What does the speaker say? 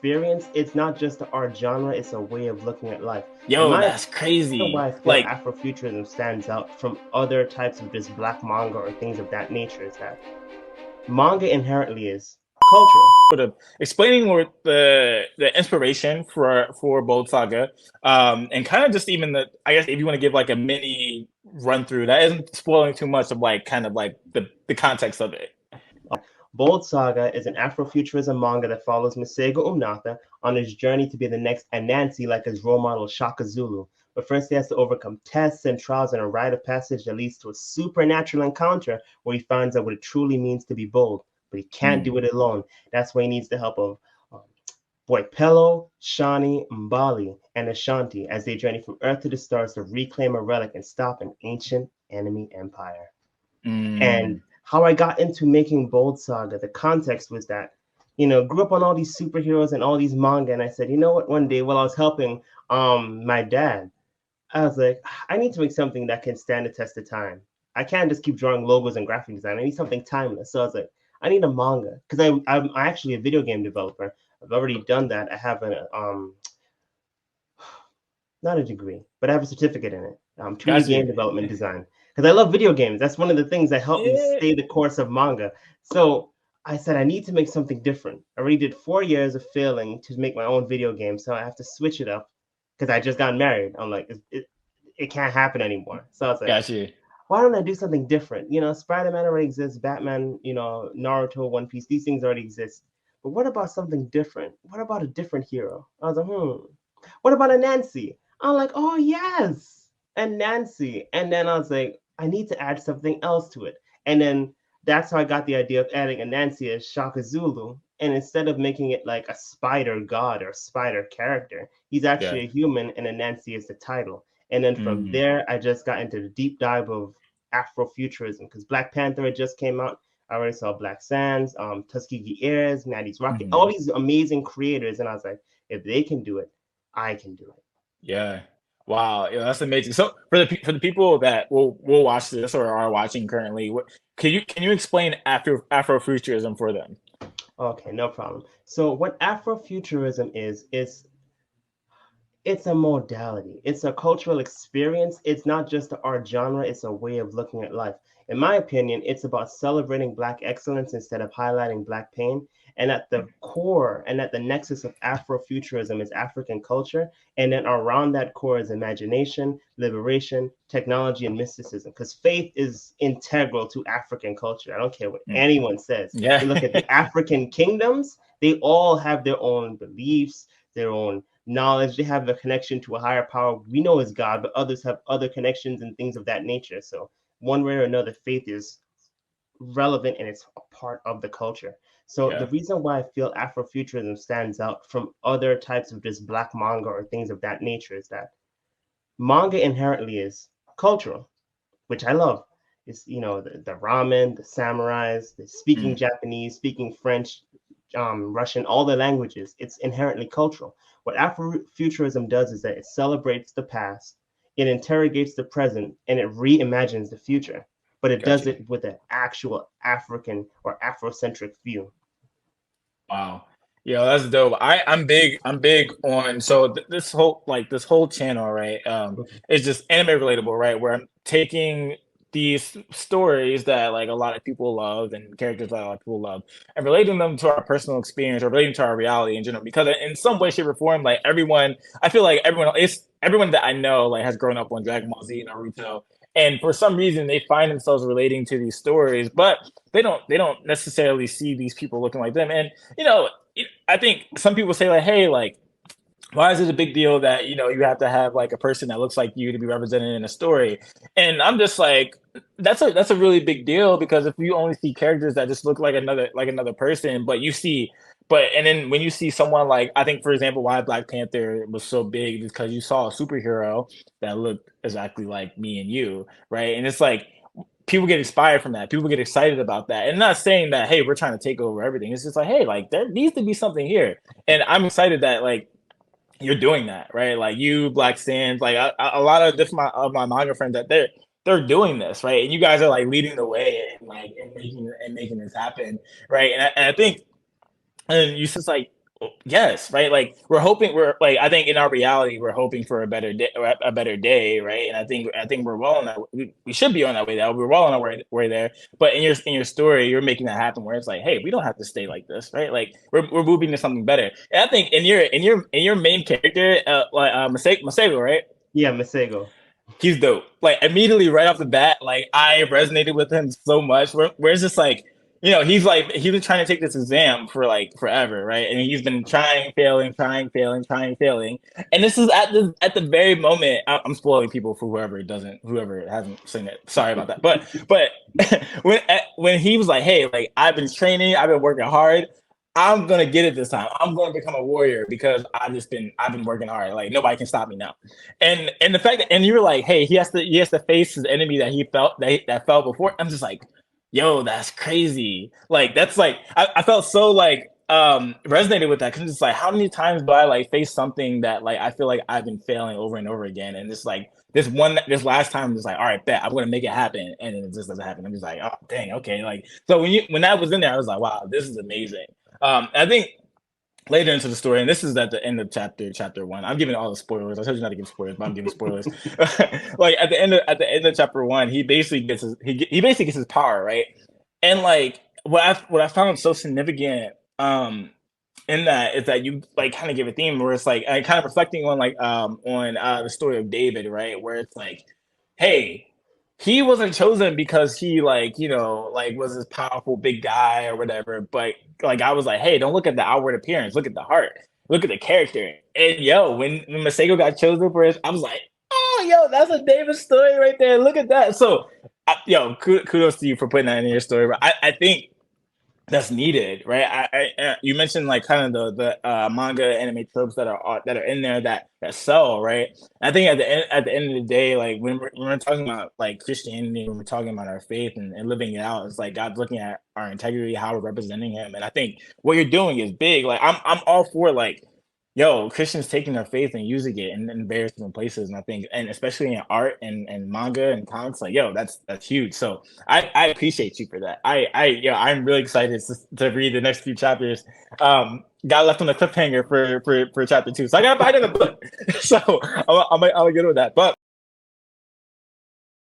experience. It's not just the art genre, it's a way of looking at life. In Yo, my that's opinion, crazy. why I feel Like, Afrofuturism stands out from other types of just black manga or things of that nature is that manga inherently is cultural. sort of explaining what the inspiration for Bold Saga, and kind of just even the, I guess if you want to give like a mini run through that isn't spoiling too much of like kind of like the context of it. Bold Saga is an Afrofuturism manga that follows Masego Umnata on his journey to be the next Anansi like his role model Shaka Zulu. But first he has to overcome tests and trials and a rite of passage that leads to a supernatural encounter where he finds out what it truly means to be bold. But he can't Mm. do it alone. That's why he needs the help of Boipelo, Shani, Mbali, and Ashanti as they journey from Earth to the stars to reclaim a relic and stop an ancient enemy empire. And Mm. how I got into making Bold Saga, the context was that, grew up on all these superheroes and all these manga, and I said, you know what, one day while I was helping my dad, I was like, I need to make something that can stand the test of time. I can't just keep drawing logos and graphic design. I need something timeless. So I was like, I need a manga because I'm actually a video game developer. I've already done that. I have an not a degree, but I have a certificate in it. 2D Got game you. development design. Because I love video games. That's one of the things that helped me Yeah. stay the course of manga. So I said I need to make something different. I already did 4 years of failing to make my own video game, so I have to switch it up because I just got married. I'm like, it can't happen anymore. So I was like, Got you. why don't I do something different? Spider-Man already exists, Batman, Naruto, One Piece, these things already exist. But what about something different? What about a different hero? I was like, what about a Nancy? I'm like, oh yes, and Nancy. And then I was like, I need to add something else to it. And then that's how I got the idea of adding a Nancy as Shaka Zulu. And instead of making it like a spider god or spider character, he's Yeah. actually a human, and a Nancy is the title. And then from Mm. there, I just got into the deep dive of Afrofuturism because Black Panther had just came out. I already saw Black Sands, Tuskegee Airs, Maddie's Rocket, all Mhm. these amazing creators, and I was like, if they can do it, I can do it. Yeah. Wow. Yeah, that's amazing. So for the people that will watch this or are watching currently, can you explain Afrofuturism for them? Okay, no problem. So what Afrofuturism is it's a modality. It's a cultural experience. It's not just the art genre, it's a way of looking at life. In my opinion, it's about celebrating Black excellence instead of highlighting Black pain. And at the core and at the nexus of Afrofuturism is African culture. And then around that core is imagination, liberation, technology, and mysticism. Because faith is integral to African culture. I don't care what Mm. anyone says. Yeah. You look at the African kingdoms, they all have their own beliefs, their own knowledge. They have a connection to a higher power we know is God, but others have other connections and things of that nature. So one way or another, faith is relevant and it's a part of the culture. So the Yeah. reason why I feel Afrofuturism stands out from other types of just black manga or things of that nature is that manga inherently is cultural, which I love. It's the ramen, the samurais, the speaking Mm. Japanese, speaking French, Russian, all the languages. It's inherently cultural. What Afrofuturism does is that it celebrates the past, it interrogates the present, and it reimagines the future. But it Got does you. it with an actual African or Afrocentric view. Wow. Yeah, that's dope. I'm big on so this whole channel, right? Is just anime relatable, right? Where I'm taking these stories that like a lot of people love and characters that a lot of people love and relating them to our personal experience or relating to our reality in general. Because in some way, shape, or form, like everyone, I feel like everyone that I know like has grown up on Dragon Ball Z, Naruto, and for some reason they find themselves relating to these stories, but they don't necessarily see these people looking like them. And you know, I think some people say like, hey, like, why is it a big deal that you have to have like a person that looks like you to be represented in a story? And I'm just like, that's a really big deal because if you only see characters that just look like another person, and then when you see someone like I think for example why Black Panther was so big because you saw a superhero that looked exactly like me and you, right? And it's like people get inspired from that. People get excited about that. And not saying that, hey, we're trying to take over everything. It's just like, hey, like there needs to be something here. And I'm excited that like you're doing that, right? Like you, Black Sands, like a lot of different of my manga friends that they're doing this, right? And you guys are like leading the way and making this happen, right? And I think and you just like yes, right. Like we're like, I think in our reality, we're hoping for a better day, right? And I think we're well on that. We should be on that way. That we're well on our way there. But in your story, you're making that happen where it's like, hey, we don't have to stay like this, right? Like we're moving to something better. And I think in your main character, Masego, right? Yeah, Masego. He's dope. Like immediately right off the bat, like I resonated with him so much. Where it's just like, you know, he's been trying to take this exam for like forever, right? And he's been trying, failing, trying, failing, trying, failing. And this is at the very moment. I'm spoiling people for whoever hasn't seen it. Sorry about that. But when he was like, hey, like I've been training, I've been working hard. I'm gonna get it this time. I'm gonna become a warrior because I've been working hard. Like nobody can stop me now. And the fact that, and you were like, hey, he has to face his enemy that he felt that fell before. I'm just like, yo, that's crazy. Like that's like I felt so like resonated with that because it's like how many times do I like face something that like I feel like I've been failing over and over again, and it's like this last time I'm just like, all right, bet I'm gonna make it happen, and then it just doesn't happen. I'm just like, oh dang, okay. Like so when that was in there, I was like, wow, this is amazing. I think later into the story, and this is at the end of chapter one. I'm giving all the spoilers. I told you not to give spoilers, but I'm giving spoilers. Like at the end of chapter one, he basically gets he basically gets his power, right? And like what I found so significant in that is that you like kind of give a theme where it's like kind of reflecting on like on the story of David, right? Where it's like, hey, he wasn't chosen because he like, you know, like was this powerful big guy or whatever, but like I was like, hey, don't look at the outward appearance, look at the heart, look at the character. And yo, when Masego got chosen for it, I was like, oh, yo, that's a David story right there. Look at that. So, yo, kudos to you for putting that in your story. But I think that's needed, right? You mentioned like kind of the manga anime tropes that are in there that sell, right? I think at the end of the day, like when we're talking about like Christianity, when we're talking about our faith and living it out, it's like God's looking at our integrity, how we're representing Him, and I think what you're doing is big. Like I'm all for like, yo, Christians taking their faith and using it in various different places. And I think, and especially in art and manga and comics, like, yo, that's huge. So I appreciate you for that. Yeah, I'm really excited to read the next few chapters. Got left on the cliffhanger for chapter two. So I got to buy another book. So I'm gonna get with that. But